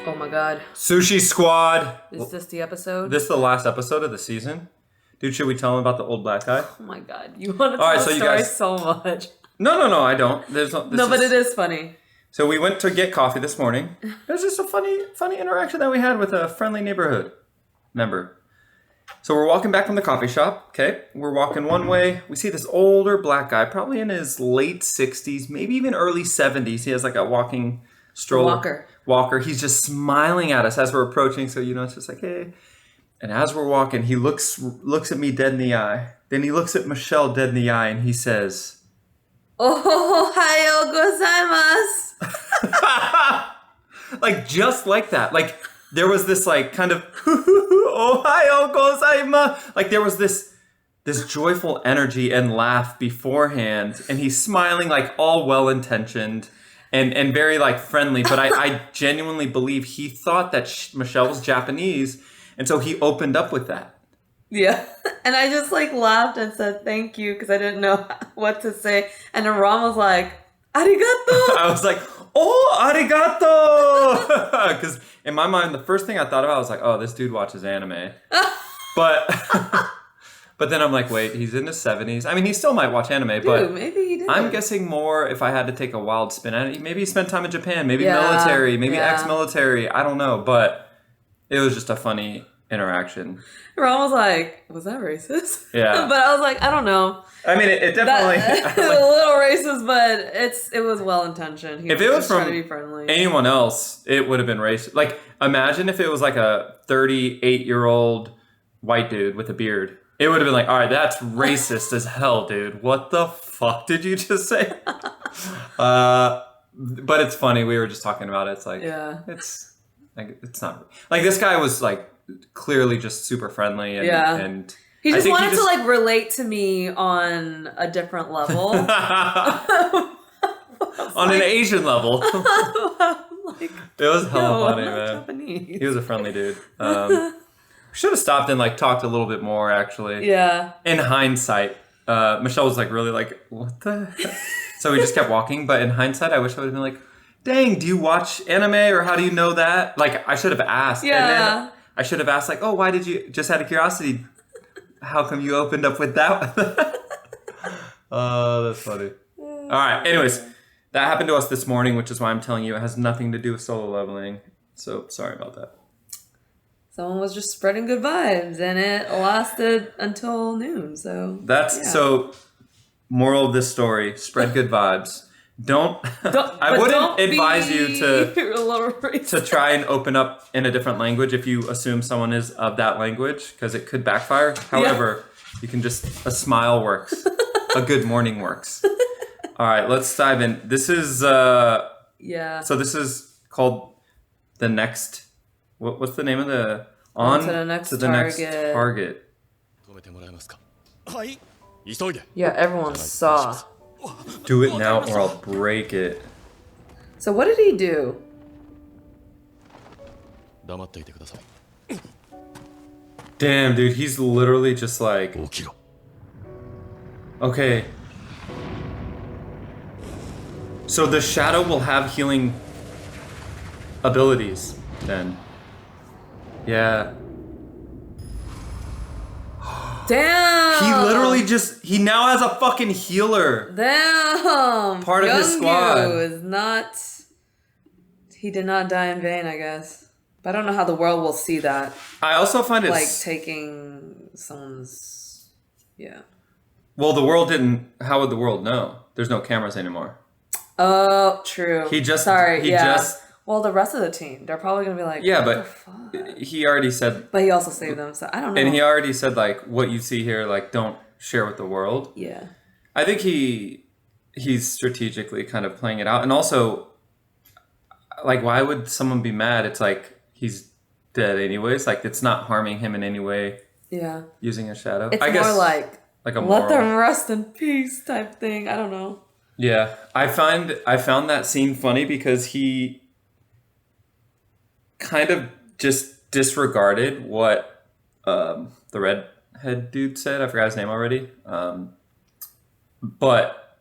Oh my god. Sushi Squad. Is this the episode? This is the last episode of the season. Dude, should we tell him about the old black guy? Oh my god. You want to tell the story so much. No, I don't. But it is funny. So we went to get coffee this morning. It was just a funny interaction that we had with a friendly neighborhood member. So we're walking back from the coffee shop, okay? We're walking one way. We see this older black guy, probably in his late 60s, maybe even early 70s. He has like a walking stroller. Walker. He's just smiling at us as we're approaching. So, it's just like, hey. And as we're walking, he looks at me dead in the eye. Then he looks at Michelle dead in the eye and he says, Ohayo gozaimasu. Like, just like that. Like, there was this, like, kind of, Ohayo gozaimasu. Like, there was this joyful energy and laugh beforehand. And he's smiling, like, all well-intentioned and very, like, friendly. But I genuinely believe he thought that Michelle was Japanese. And so he opened up with that. Yeah. And I just, like, laughed and said thank you because I didn't know what to say. And then Ron was like, arigato. I was like, oh, arigato. Because in my mind, the first thing I thought about was like, oh, this dude watches anime. But then I'm like, wait, he's in his 70s. I mean, he still might watch anime, but maybe he did. I'm guessing more if I had to take a wild spin at it. Maybe he spent time in Japan, maybe military, maybe ex-military. I don't know, but it was just a funny interaction. Ron was like, was that racist? Yeah. But I was like, I don't know. I mean, it definitely... a little racist, but it was well-intentioned. If it was from trying to be friendly. Anyone else, it would have been racist. Like, imagine if it was like a 38-year-old white dude with a beard. It would have been like, all right, that's racist as hell, dude. What the fuck did you just say? But it's funny. We were just talking about it. It's like, it's not... Like, this guy was, like, clearly just super friendly. And he just wanted to, like, relate to me on a different level. On an Asian level. Like, it was hella funny, I'm not man. Japanese. He was a friendly dude. Should have stopped and, like, talked a little bit more, actually. Yeah. In hindsight, Michelle was, like, really like, what the heck? So we just kept walking. But in hindsight, I wish I would have been like, dang, do you watch anime or how do you know that? Like, I should have asked. Yeah. And then I should have asked, like, oh, why did you, just out of curiosity, how come you opened up with that? Oh, that's funny. All right. Anyways, that happened to us this morning, which is why I'm telling you it has nothing to do with solo leveling. So sorry about that. Someone was just spreading good vibes, and it lasted until noon. So so. Moral of this story: spread good vibes. I wouldn't advise you to try and open up in a different language if you assume someone is of that language, because it could backfire. However, you can just, a smile works. A good morning works. All right, let's dive in. This is So this is called the next. What's the name of the to the next target? Yeah, everyone saw. Do it now or I'll break it. So what did he do? Damn, dude, he's literally just like... Okay. So the shadow will have healing abilities, then. Yeah. Damn! He literally he now has a fucking healer. Damn! Part of his squad. He did not die in vain, I guess. But I don't know how the world will see that. I also find it... Like, taking someone's... Yeah. Well, the world didn't... How would the world know? There's no cameras anymore. Oh, true. Well, the rest of the team, they're probably going to be like, what the fuck? He already said... But he also saved them, so I don't know. And he already said, like, what you see here, like, don't share with the world. Yeah. I think he's strategically kind of playing it out. And also, like, why would someone be mad? It's like, he's dead anyways. Like, it's not harming him in any way. Yeah. Using a shadow. It's I guess, more like a let moral. them rest in peace type thing. I don't know. Yeah. I found that scene funny because he kind of just disregarded what the redhead dude said. I forgot his name already. But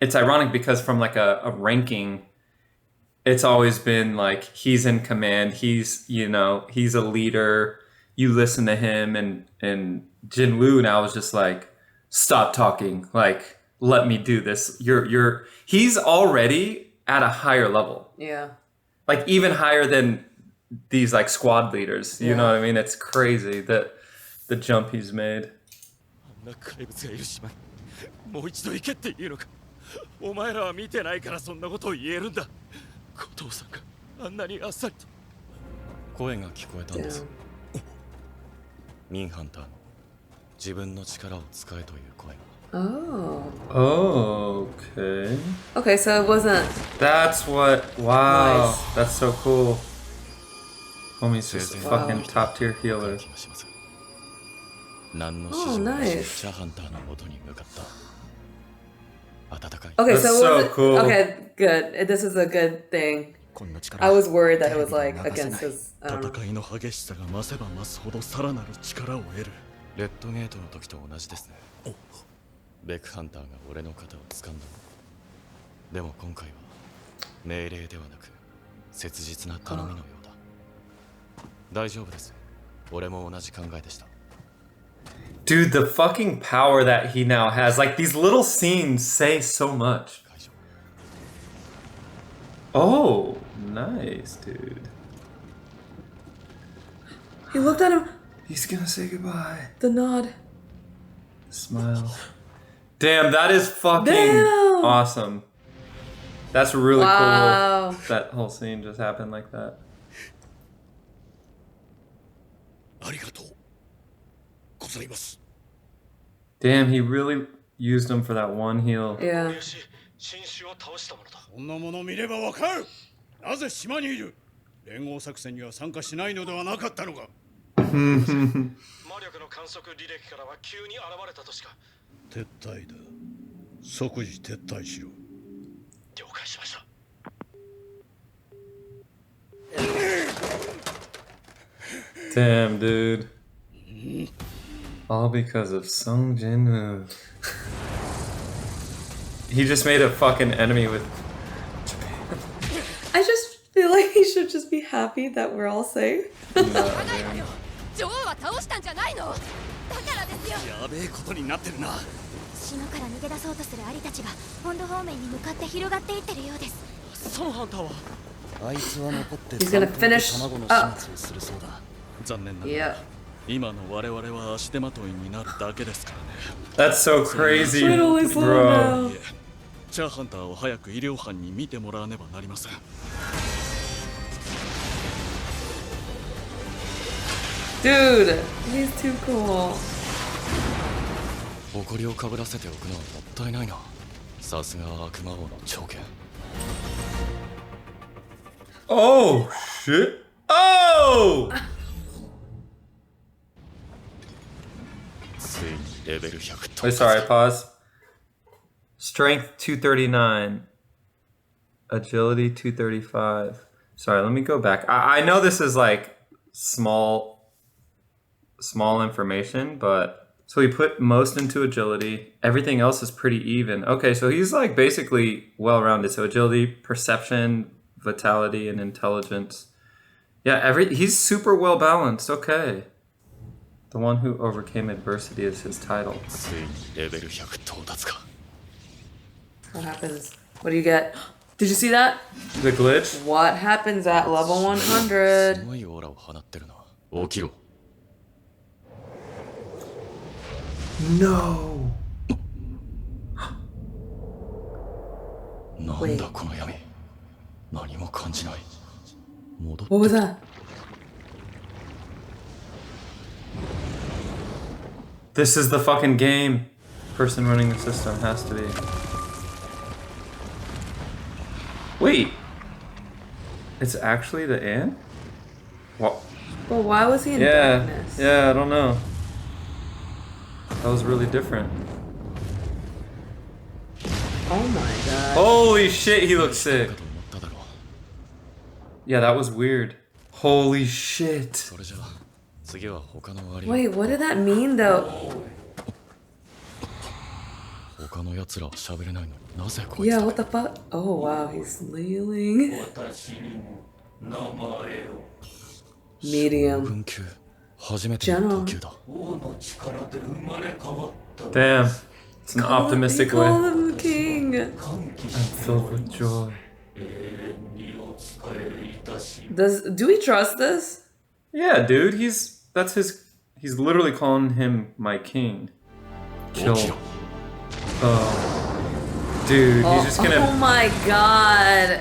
it's ironic because from like a ranking, it's always been like he's in command. He's he's a leader. You listen to him, and Jinwoo now is just like, stop talking. Like, let me do this. He's already at a higher level. Yeah. Like even higher than these like squad leaders. You know what I mean? It's crazy that the jump he's made. もう一度行けって言うのか。お前らは見てないからそんなことを言えるんだ。後藤さんがあんなにあっさりと。声が聞こえたんです。ミンハンターの自分の力を使えという声が。Oh. Oh, okay. Okay, so it wasn't. That's what. Wow, Nice. that's so cool. Homie's just a Wow. fucking top tier healer. 何の指 Oh, 示もなし nice. チャーハンターの元に向かった。温かい。 Okay, That's so so was it, cool. Okay, good. This is a good thing. こんな力 I was worried that it was テレ like ビに流せ against ない his. I don't know. 戦いの激しさが増せば増すほどさらなる力を得る。レッドゲートの時と同じですね。ベックハンターが俺の肩を掴んだ。でも今回は命令ではなく切実な頼みのようだ。大丈夫です。俺も同じ考えでした。 Dude, the fucking power that he now has. Like, these little scenes say so much. Oh, nice, dude. He looked at him. He's gonna say goodbye. The nod. Smile. Damn, that is fucking Damn. awesome. That's really Wow. cool. That whole scene just happened like that. ありがとうございます。 Damn, he really used him for that one heal. Yeah. 新種を倒したものだ。そんなもの見ればわかる。なぜ島にいる。連合作戦には参加しないのではなかったのか。魔力の観測履歴からは急に現れたとしか。撤退だ。即時撤退しろ。了解しました。 Damn, dude. All because of Sung Jin-woo. He just made a fucking enemy with I just feel like he should just be happy that we're all safe. 女王は倒したんじゃないの。だからですよ。やべえことになってるな。島から逃げ出そうとするアリたちが本土方面に向かって広がっていってるようです。そのハンターはあいつは残って He's gonna finish 卵の始末をするそうだ。残念なが Yeah. ら今の我々は足手まといになるだけですからね。 That's so crazy, Totally slow bro. down. いえチャーハンターを早く医療班に見てもらわねばなりません。 Dude, he's too cool. 誇りをかぶらせておくのはもったいないな。さすが悪魔王の長剣。 Oh, shit. Oh! ついにレベル100 Wait, sorry, pause. Strength 239. Agility 235. Sorry, let me go back. I know this is like small information, but so he put most into agility. Everything else is pretty even. Okay, so he's like basically well-rounded. So agility, perception, vitality, and intelligence. Yeah, he's super well-balanced. Okay. The one who overcame adversity is his title. ついにレベル100到達か。 What happens? What do you get? Did you see that? The glitch? What happens at level す 100? ごいオーラを放ってるな。起きろ。 No. なんだこの闇。何も感じない。戻って What was that? This is the fucking game. Person running the system has to be. Wait. It's actually the ant? What? Well, why was he in Yeah. darkness? Yeah, I don't know. That was really different. Oh my god. Holy shit, he looks sick. かと思っただろう。 Yeah, that was weird. Holy shit. それじゃあ次は他の割り。 Wait, what did that mean though? 他他の奴らは喋れないのになぜこいつ Yeah, だ what the fuck? Oh wow, he's kneeling. 私にも名前を。 Medium. 軍級初めての等級だ王の力で生まれ変わった。 Damn. It's an optimistic He called way. him the king. 歓喜 Filled with joy. 永遠にお仕えいたし。 Do we trust this? Yeah, dude. He's literally calling him my king. Chill. Oh, dude. He's just Oh gonna. my god.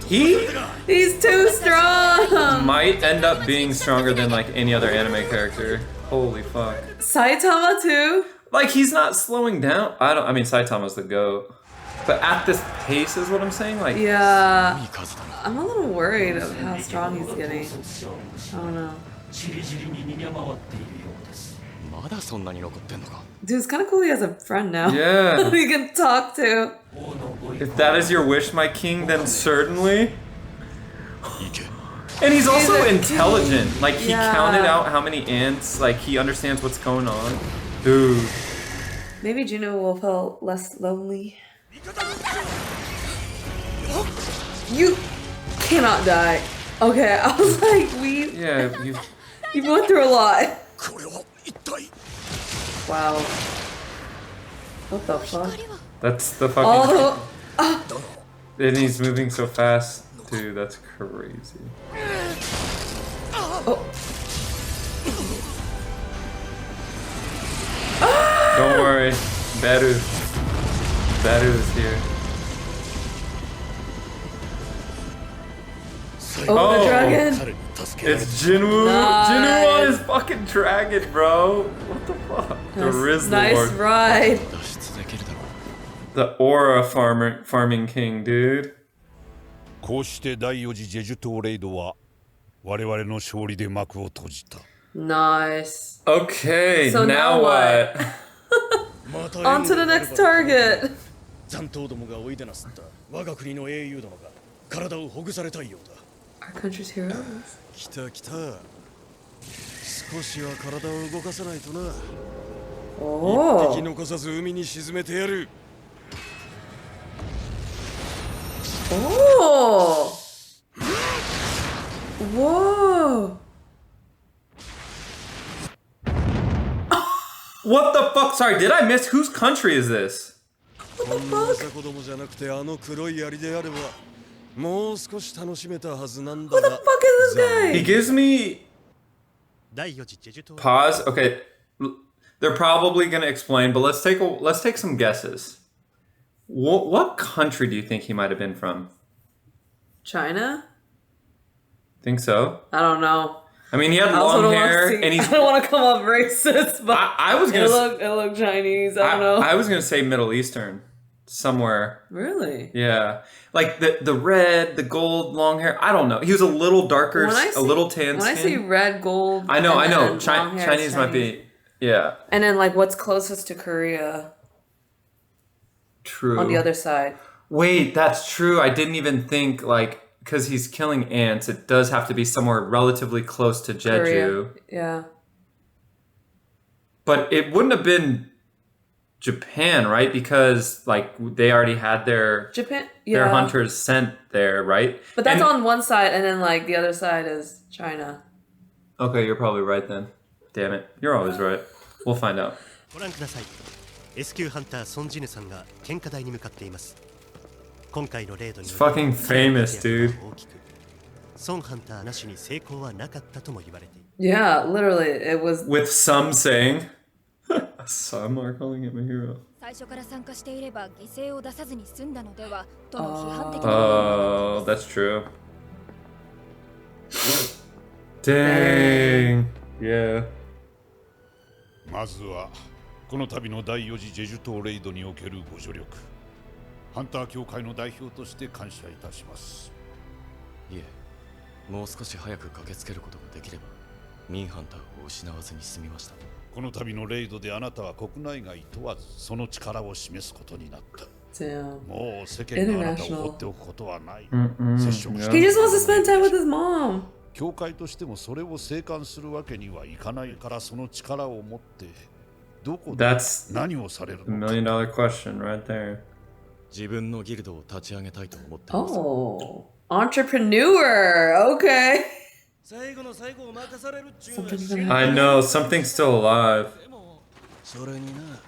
He He's too strong. might end up being stronger than like any other anime character. Holy fuck. Saitama too? Like he's not slowing down. I mean Saitama's the GOAT. But at this pace is what I'm saying. Like Yeah. いい数だな I'm a little worried of how strong he's getting. I don't know. ちりぢりに逃げ回っているようです。まだそんなに残ってんのか Dude, it's kind of cool he has a friend now. Yeah. He can talk to. 王のご意 if that is your wish, my king, then certainly. 行け And he's also a intelligent. king. Like he Yeah. counted out how many ants. Like he understands what's going on. Dude. Maybe Juno will feel less lonely. You cannot die. Okay, I was like, Yeah. you went through a lot. これは一体 Wow. What the fuck? That's the All fucking. the And he's moving so fast, dude. That's crazy. Don't worry, Baru is here. oh, Oh. the dragon. 彼に助けられて It's Jinwoo. Nice. Jinwoo on his fucking dragon, bro. What the fuck? The Riz Nice Lord. ride. 脱出できるだろう The aura farming king, dude. こうして第4次ジェジュ島レイドは我々の勝利で幕を閉じた。 Nice. Okay, So now now what? また On to the next target. 残党どもが追い出なすった我が国の英雄どもが体をほぐされたいようだ Our country's heroes. 来た来た少しは体を動かさないとな一 Oh. 滴残さず海に沈めてやる Oh. Whoa. What the fuck? Sorry, did I miss? Whose country is this? こんなマサコどもじゃなくてあの黒い槍であればもう少し楽しめたはずなんだ Who the が fuck is this He guy? gives me 第4次ジェジュ島 pause. Okay, they're probably gonna explain, but let's take some guesses. What country do you think he might have been from? China? Think so? I don't know. I mean, he had I also long don't want hair, to see, and he's. I don't want to come off racist, but I was it gonna. looked Chinese. I don't know. I was gonna say Middle Eastern, somewhere. Really? Yeah, like the red, the gold, long hair. I don't know. He was a little darker, When I a see- little tan When I skin. see red, gold, I know. and then long hair, Chinese it's might be. Yeah, And then like what's closest to Korea true. on the other side? Wait, that's true. I didn't even think like because he's killing ants. It does have to be somewhere relatively close to Jeju. Korea. Yeah. But it wouldn't have been Japan, right? Because like they already had their Japan. Yeah. their hunters sent there, right? But that's And- on one side, and then like the other side is China. Okay, you're probably right then. Damn it, you're always right. We'll find out. ご覧ください S 級ハンターソンジヌさんが献花台に向かっています今回のレードに It's fucking famous, dude. 大きくソンハンターなしに成功はなかったとも言われている Yeah, literally, it was. With some saying, some are calling him a hero. 最初から参加していれば犠牲を出さずに済んだのではとの批判的な Oh, that's true. Dang. Yeah. まずはこの度の第4次ジェジュ島レイドにおけるご助力ハンター協会の代表として感謝いたしますいえもう少し早く駆けつけることができればミンハンターを失わずに済みましたこの度のレイドであなたは国内外問わずその力を示すことになった Damn. もう世間があなたを放っておくことはない接触し yeah. て He just wants to spend time with his mom. 協会としてもそれを静観するわけにはいかないからその力を持ってどこで That's 何をされる a の million dollar question right there. 自分のギルドを立ち上げたいと思っています Oh, entrepreneur. Okay. 最後の最後を任されるっちゅう Something's gonna happen. I know, something's still alive. でもそれになさ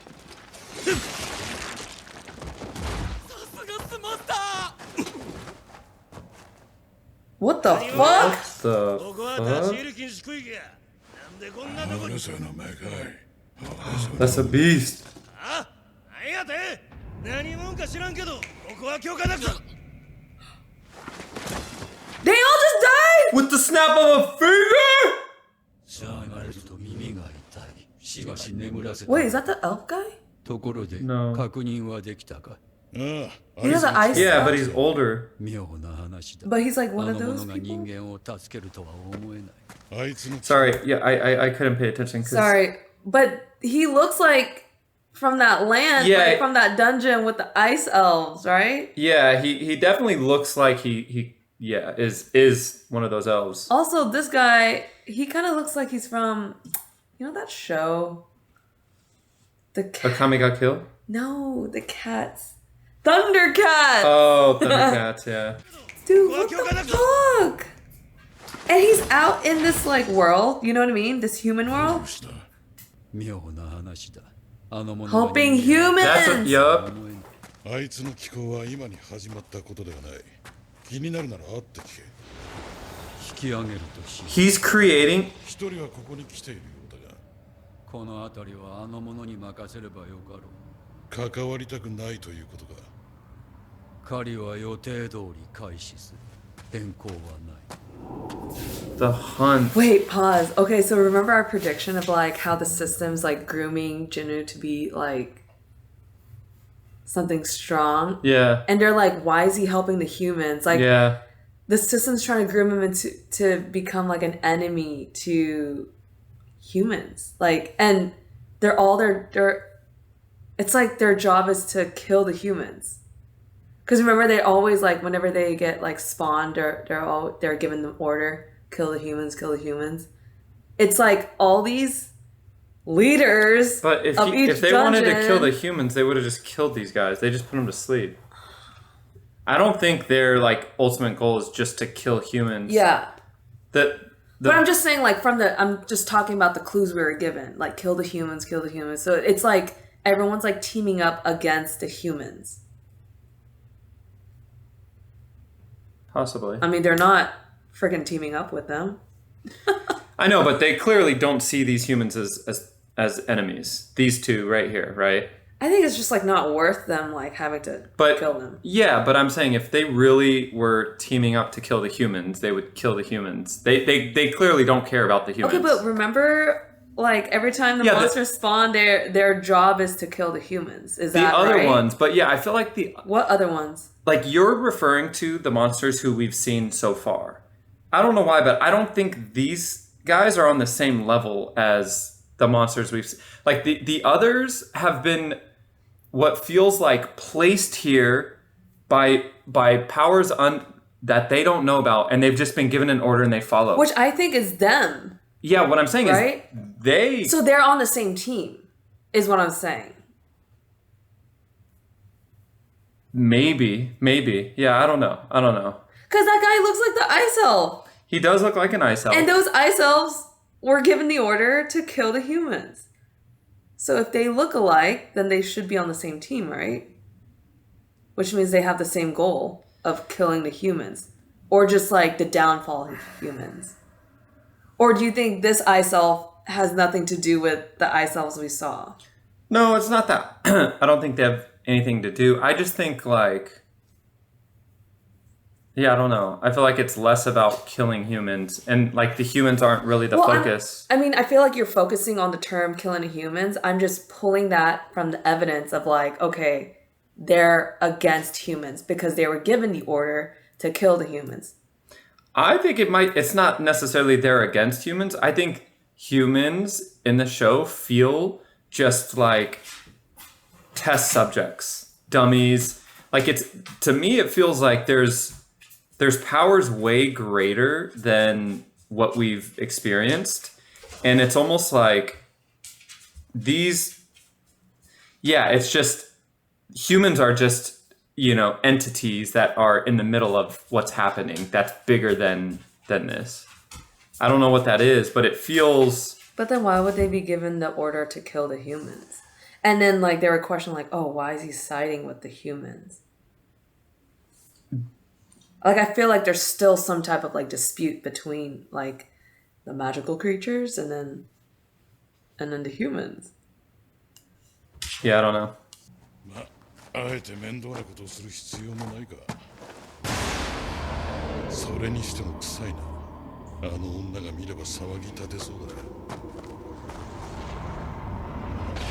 すがスマスター What the fuck? The ここは立ち fuck? 入り禁止区域やなんでこんなとこに That's a beast. あ何やて何者か知らんけどここは許可なく They all just died? With the snap of a finger? しゃがれると耳が痛い。しばし眠らせた。 Wait, is that the elf guy? ところで No. 確認はできたか。 He has an ice Yeah, elf? but he's older. 妙な話だ。 But he's like あ one の of 者 those が people? 人間を助けるとは思えない あいつの Sorry, yeah, I couldn't pay attention because Sorry, but he looks like from that land, Yeah. like from that dungeon with the ice elves, right? yeah, he definitely looks like he is one of those elves. Also, this guy, he kind of looks like he's from, you know that show? The cat. Akami got killed? No, the cats. Thundercat! Oh, Thundercats, yeah. Dude, what the fuck? And he's out in this like world, you know what I mean? This human world. 妙な話だあの者が Helping 人間を That's a, humans! yup. 思えないあいつの気候は今に始まったことではない気になるなら会って聞け引き上げるとし He's creating 一人はここに来ているようだがこの辺りはあの者に任せればよかろう関わりたくないということか狩りは予定通り開始する変更はない the hunt. Wait, pause. Okay, so remember our prediction of like how the system's like grooming Jinnu to be like something strong? Yeah. And they're like, why is he helping the humans? Like, Yeah. the system's trying to groom him into to become like an enemy to humans. Like, and they're all their it's like their job is to kill the humans. Because remember, they always like whenever they get like spawned, they're given the order, kill the humans, kill the humans. It's like all these leaders But if of each if they wanted to kill the dungeon- humans, they would have just killed these guys. They just put them to sleep. I don't think their like ultimate goal is just to kill humans. yeah. That But I'm just saying, like, I'm just talking about the clues we were given. Like, kill the humans, kill the humans. So it's like everyone's like teaming up against the humans. possibly. I mean, they're not freaking teaming up with them. I know, but they clearly don't see these humans as enemies. These two right here, right? I think it's just like not worth them like having to But kill them. yeah, but I'm saying if they really were teaming up to kill the humans, they would kill the humans. They clearly don't care about the humans. Okay, but remember, like every time the Yeah, monsters spawn, their job is to kill the humans. Is the that other right? ones, but yeah, I feel like What other ones? like you're referring to the monsters who we've seen so far. I don't know why, but I don't think these guys are on the same level as the monsters we've seen. Like the others have been what feels like placed here by powers that they don't know about, and they've just been given an order and they follow. Which I think is them, yeah, what I'm saying right? is they. So they're on the same team, is what I'm saying. Maybe. Yeah, I don't know. Because that guy looks like the ice elf. He does look like an ice elf. And those ice elves were given the order to kill the humans. So if they look alike, then they should be on the same team, right? Which means they have the same goal of killing the humans. Or just like the downfall of humans. Or do you think this ice elf has nothing to do with the ice elves we saw? No, it's not that. I don't think they have anything to do. I just think like, yeah, I don't know. I feel like it's less about killing humans, and like the humans aren't really the focus. I mean, I feel like you're focusing on the term killing humans. I'm just pulling that from the evidence of like, okay, they're against humans because they were given the order to kill the humans. I think it's not necessarily they're against humans. I think humans in the show feel just like test subjects, dummies. Like to me, it feels like there's powers way greater than what we've experienced. And it's almost like these Yeah, it's just humans are just, entities that are in the middle of what's happening. That's bigger than this. I don't know what that is, but it feels. But then why would they be given the order to kill the humans? And then like they were questioning like, oh, why is he siding with the humans? Like I feel like there's still some type of like dispute between like the magical creatures and then the humans. Yeah, I don't know. あえて面倒なことをする必要もないか。それにしても臭いな。あの女が見れば騒ぎ立てそうだ。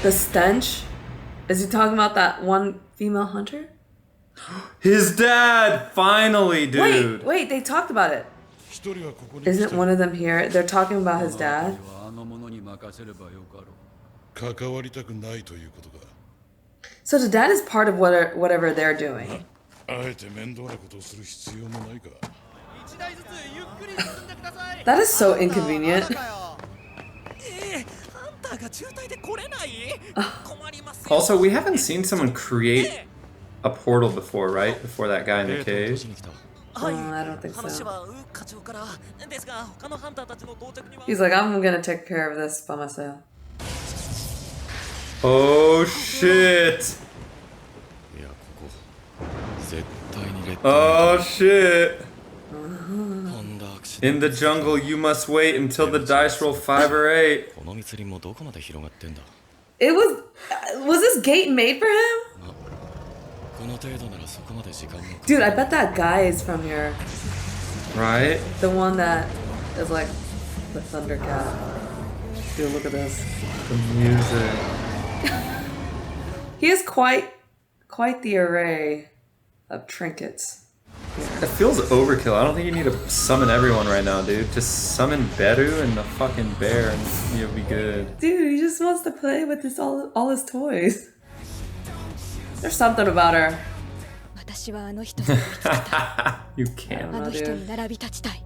The stench? Is he talking about that one female hunter? His dad! Finally, dude! Wait, they talked about it. 一人はここに Isn't one of them here? They're talking about his dad. あの者に任せればよかろう。関わりたくないということか。 So the dad is part of whatever they're doing. あえて面倒なことをする必要もないか。 That is so inconvenient. Also, we haven't seen someone create a portal before, right? Before that guy in the cave. I don't think so. He's like, I'm gonna take care of this by myself. Oh shit! いやここ絶対にレッド Oh shit! とんだアクシ In the jungle, you must wait until the dice roll 5 or 8. この密林もどこまで広がってんだ It was this gate made for him? この程度ならそこまで時間も Dude, I bet that guy is from here. Right? The one that is like the Thundercat. Dude, look at this. The music. He has quite the array of trinkets. It feels overkill. I don't think you need to summon everyone right now, dude. Just summon Beru and the fucking bear and you'll be good. Dude, he just wants to play with all his toys. There's something about her. 私はあの人に追いつきたい You あ can't. の人に並び立ちたい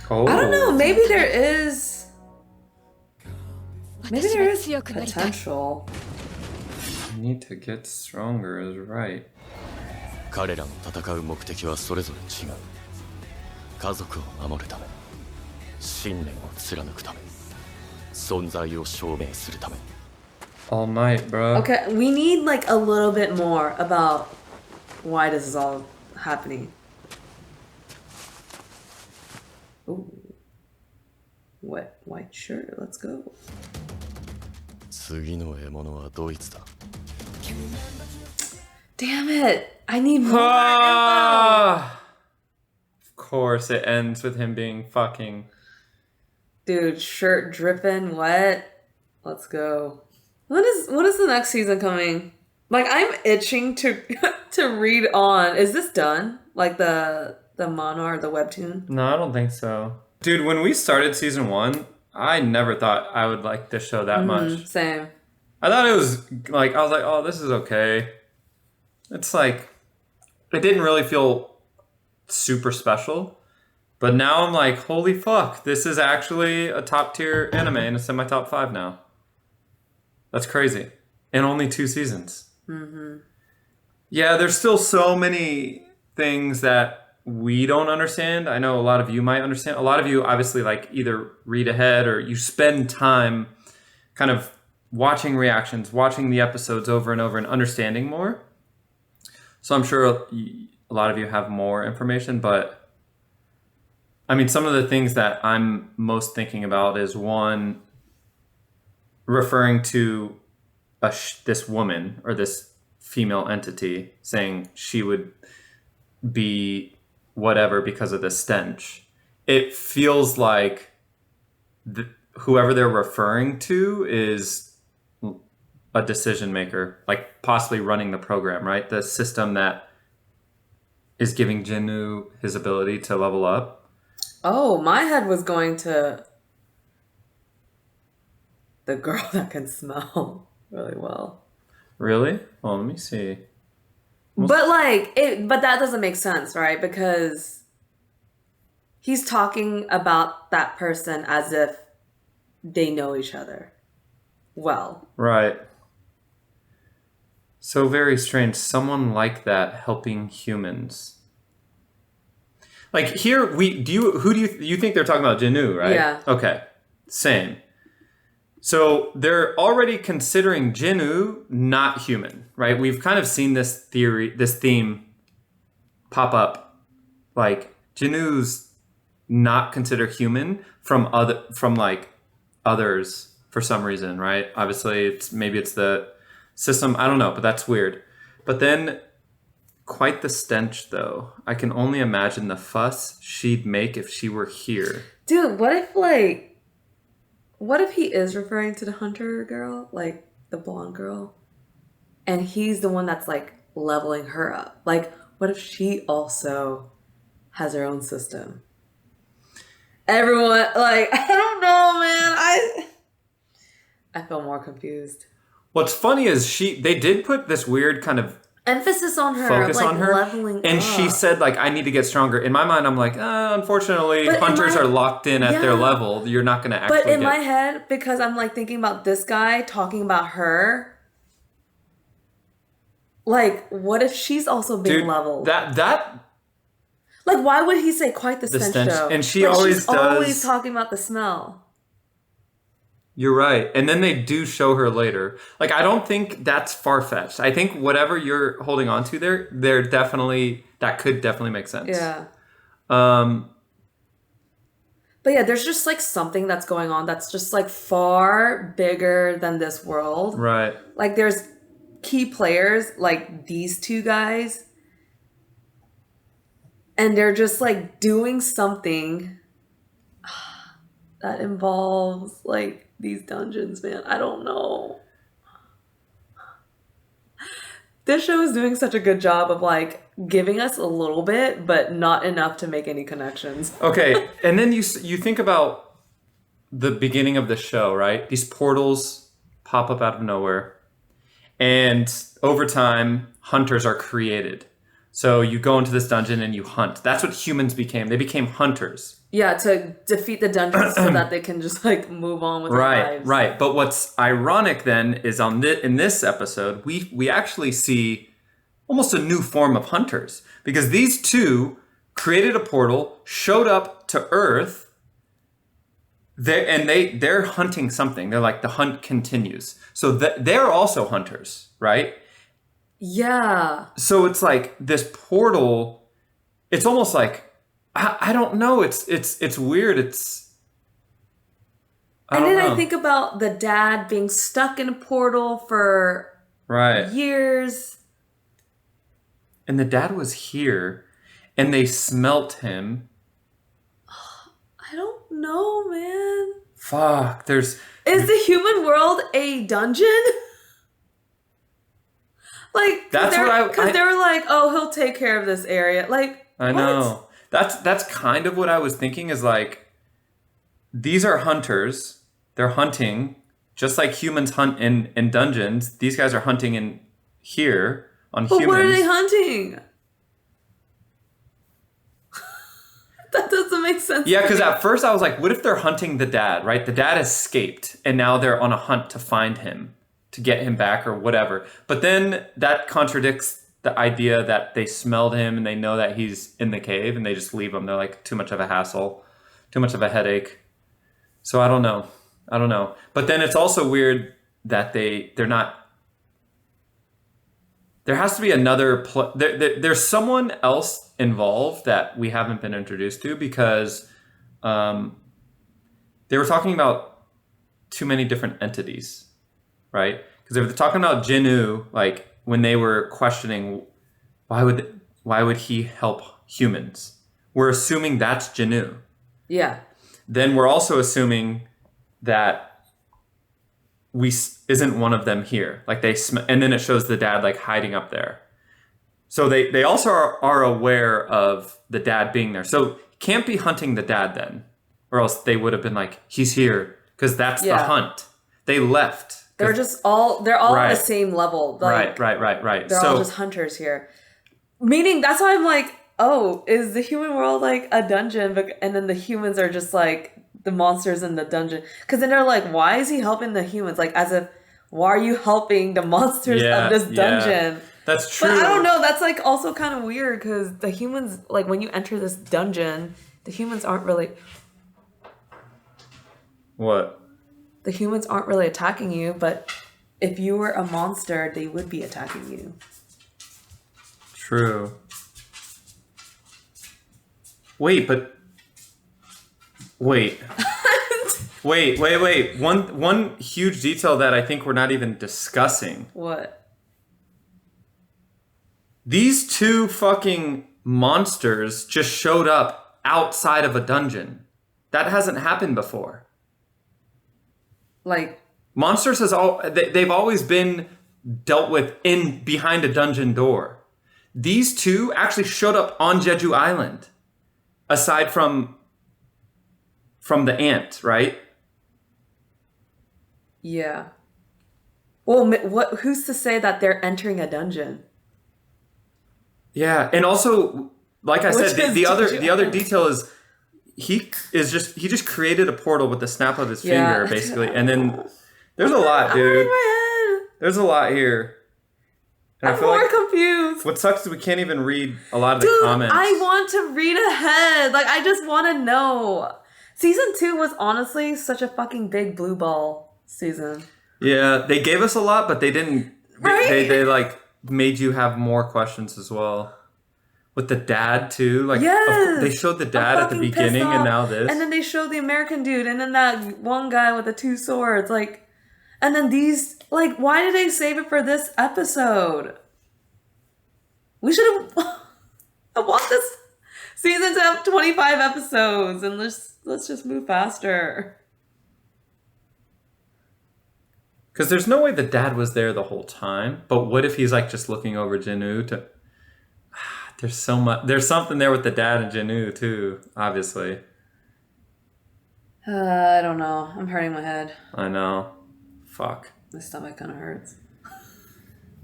Oh. I don't know, maybe there is 私は there is 強くなりたい potential. You need to get stronger is right. 彼らの戦う目的はそれぞれ違う家族を守るため信念を貫くため存在を証明するため All night, bro. Okay, we need like a little bit more about why this is all happening. Ooh. Wet white shirt, let's go. 次の獲物はドイツだ Damn it! I need more info! Ah! Of course, it ends with him being fucking. Dude, shirt dripping wet. Let's go. When is the next season coming? Like I'm itching to to read on. Is this done? Like the manga or the webtoon? No, I don't think so. Dude, when we started season 1, I never thought I would like this show that much. Same. I thought it was like, I was like, oh, this is okay. It's like, it didn't really feel super special. But now I'm like, holy fuck, this is actually a top tier anime and it's in my top 5 now. That's crazy. In only 2 seasons. Mm-hmm. Yeah, there's still so many things that we don't understand. I know a lot of you might understand. A lot of you obviously like either read ahead or you spend time kind of watching reactions, watching the episodes over and over and understanding more. So I'm sure a lot of you have more information, but I mean, some of the things that I'm most thinking about is one, referring to this woman or this female entity, saying she would be whatever because of the stench. It feels like whoever they're referring to is a decision maker, like possibly running the program, right? The system that is giving Jinnu his ability to level up. Oh, my head was going to the girl that can smell really well. Really? Oh, let me see. But but that doesn't make sense, right? Because he's talking about that person as if they know each other well. Right. So very strange. Someone like that helping humans. Like here, who do you think they're talking about? Jinnu, right? Yeah. Okay. Same. So they're already considering Jinnu not human, right? We've kind of seen this theme pop up. Like Jinnu's not considered human from others for some reason, right? Obviously, maybe it's the system. I don't know, but that's weird. But then, quite the stench, though. I can only imagine the fuss she'd make if she were here. Dude, what if he is referring to the hunter girl, like the blonde girl, and he's the one that's like leveling her up? Like, what if she also has her own system? Everyone, like, I don't know, man. I feel more confused. What's funny is they did put this weird kind of Emphasis on her, focus like on her, leveling and up. she said like, I need to get stronger. In my mind, I'm like, unfortunately, But hunters are locked in at their level. You're not going to actually. But in my head, because I'm like thinking about this guy talking about her, like, what if she's also being leveled? That like, why would he say quite the stench though? And she like, always she's does. always talking about the smell. You're right. And then they do show her later. Like, I don't think that's far-fetched. I think whatever you're holding on to there, that could definitely make sense. Yeah. But yeah, there's just like something that's going on that's just like far bigger than this world. Right. Like there's key players like these two guys. And they're just like doing something that involves like these dungeons, man. I don't know. This show is doing such a good job of like giving us a little bit, but not enough to make any connections. Okay, and then you think about the beginning of the show, right? These portals pop up out of nowhere, and over time, hunters are created. So you go into this dungeon and you hunt. That's what humans became. They became hunters. Yeah, to defeat the dungeons so that they can just like move on with their lives. Right. But what's ironic then is in this episode, we actually see almost a new form of hunters, because these two created a portal, showed up to Earth, they're hunting something. They're like, the hunt continues. So they're also hunters, right? Yeah. So it's like this portal, it's almost like, I don't know. It's weird. I think about the dad being stuck in a portal for years. And the dad was here and they smelt him. I don't know, man. Fuck, is the human world a dungeon? Like, that's because they were like, oh, he'll take care of this area. Like, I know. That's kind of what I was thinking, is like, these are hunters. They're hunting just like humans hunt in dungeons. These guys are hunting in here on humans. But what are they hunting? That doesn't make sense. Yeah, because at first I was like, what if they're hunting the dad, right? The dad escaped and now they're on a hunt to find him, to get him back or whatever. But then that contradicts the idea that they smelled him and they know that he's in the cave and they just leave him. They're like, too much of a hassle, too much of a headache. So I don't know. But then it's also weird that they're not. There has to be another. There's someone else involved that we haven't been introduced to, because they were talking about too many different entities, right? Because they were talking about Jinnu, like when they were questioning why would he help humans. We're assuming that's Jinnu. Yeah. Then we're also assuming that isn't one of them here. Like and then it shows the dad like hiding up there. So they also are aware of the dad being there. So can't be hunting the dad then, or else they would have been like, he's here, because that's the hunt. They left. They're all at the same level. Like, Right. They're all just hunters here. Meaning, that's why I'm like, oh, is the human world like a dungeon? And then the humans are just like the monsters in the dungeon. Because then they're like, why is he helping the humans? Like, as if, why are you helping the monsters of this dungeon? That's true. But I don't know, that's like also kind of weird because the humans, like when you enter this dungeon, the humans aren't really... What? The humans aren't really attacking you, but if you were a monster, they would be attacking you. True. Wait, but... Wait. wait. One huge detail that I think we're not even discussing. What? These two fucking monsters just showed up outside of a dungeon. That hasn't happened before. Like... Monsters they've always been dealt with behind a dungeon door. These two actually showed up on Jeju Island. Aside from the ant, right? Yeah. Well, who's to say that they're entering a dungeon? Yeah, and also, like I said, the other detail is he just created a portal with the snap of his finger, basically, and then there's a lot, dude. There's a lot here. And I'm more confused. What sucks is we can't even read a lot of the comments. I want to read ahead. Like, I just want to know. Season 2 was honestly such a fucking big blue ball season. Yeah, they gave us a lot, but they didn't. Right? They like made you have more questions as well. With the dad too, like they showed the dad at the beginning, and now this, and then they showed the American dude, and then that one guy with the 2 swords, like, and then these, like, why did they save it for this episode? We should have. I want this season to have 25 episodes, and let's just move faster. Because there's no way the dad was there the whole time. But what if he's like just looking over Jinwoo to? There's so much. There's something there with the dad and Jinwoo too. Obviously. I don't know. I'm hurting my head. I know. Fuck. My stomach kind of hurts.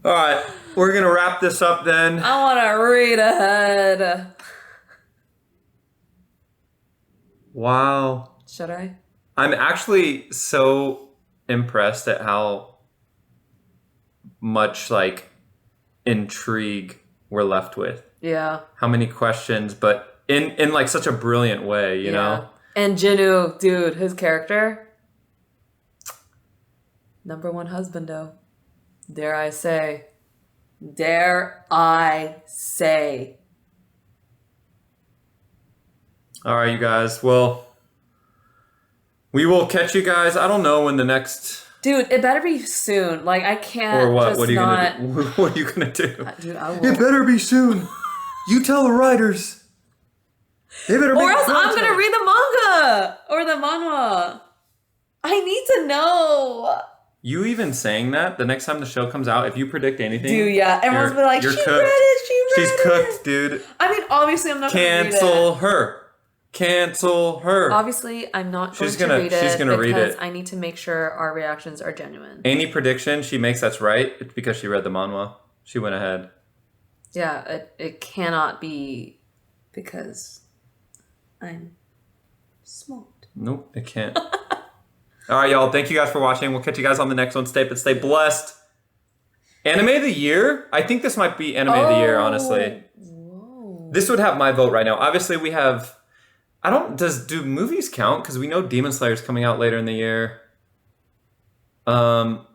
All right, we're gonna wrap this up then. I want to read ahead. Wow. Should I? I'm actually so impressed at how much like intrigue we're left with. Yeah. How many questions, but in like such a brilliant way, you know? And Jinwoo, dude, his character. Number 1 husband, though. Dare I say. Dare I say. All right, you guys. Well, we will catch you guys. I don't know when the next... Dude, it better be soon. Like, I can't. Or what? Just What are you not... gonna do? What are you gonna do? Dude, I will. It better be soon. You tell the writers. They better. Or else I'm gonna read the manga or the manhwa. I need to know. You even saying that the next time the show comes out, if you predict anything, Dude, yeah, everyone's been like, she cooked. read it. She's cooked, dude. I mean, obviously, I'm not gonna read it. Cancel her. Cancel her. Obviously, I'm not going to read it. She's gonna read it. I need to make sure our reactions are genuine. Any prediction she makes that's right, it's because she read the manhwa. She went ahead. Yeah, it cannot be because I'm smart. Nope, it can't. All right, y'all. Thank you guys for watching. We'll catch you guys on the next one. Stay blessed. Anime of the year? I think this might be anime of the year, honestly. Whoa. This would have my vote right now. Obviously, we have... do movies count? Because we know Demon Slayer is coming out later in the year. What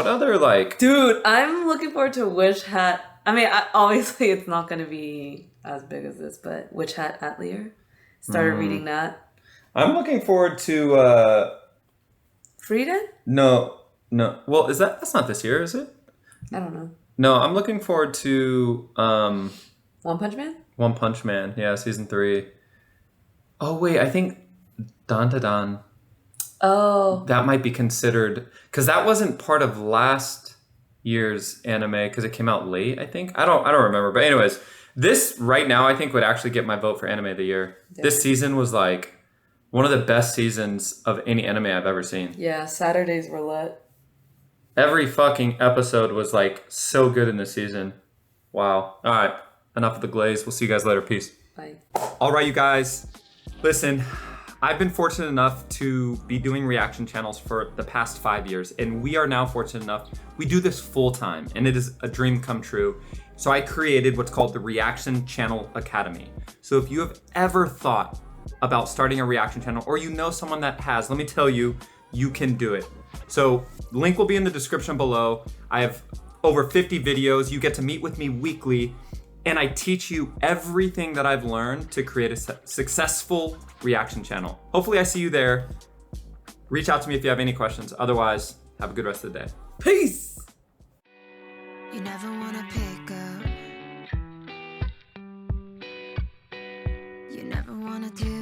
other, like... Dude, I'm looking forward to Witch Hat. I mean, obviously it's not going to be as big as this, but Witch Hat Atelier. Started reading that. I'm looking forward to... Frieden? No. Well, that's not this year, is it? I don't know. No, I'm looking forward to... One Punch Man? One Punch Man, yeah, season 3. Oh, wait, I think Dan. Oh. That might be considered... Because that wasn't part of last year's anime, because it came out late, I think. I don't remember. But anyways, this right now, I think, would actually get my vote for anime of the year. Yeah. This season was like one of the best seasons of any anime I've ever seen. Yeah, Saturdays were lit. Every fucking episode was like so good in this season. Wow. All right. Enough of the glaze. We'll see you guys later. Peace. Bye. All right, you guys. Listen, I've been fortunate enough to be doing reaction channels for the past 5 years, and we are now fortunate enough, we do this full time, and it is a dream come true. So I created what's called the Reaction Channel Academy. So if you have ever thought about starting a reaction channel, or you know someone that has, let me tell you, you can do it. So link will be in the description below. I have over 50 videos. You get to meet with me weekly, and I teach you everything that I've learned to create a successful reaction channel. Hopefully I see you there. Reach out to me if you have any questions. Otherwise, have a good rest of the day. Peace. You never wanna pick up. You never wanna do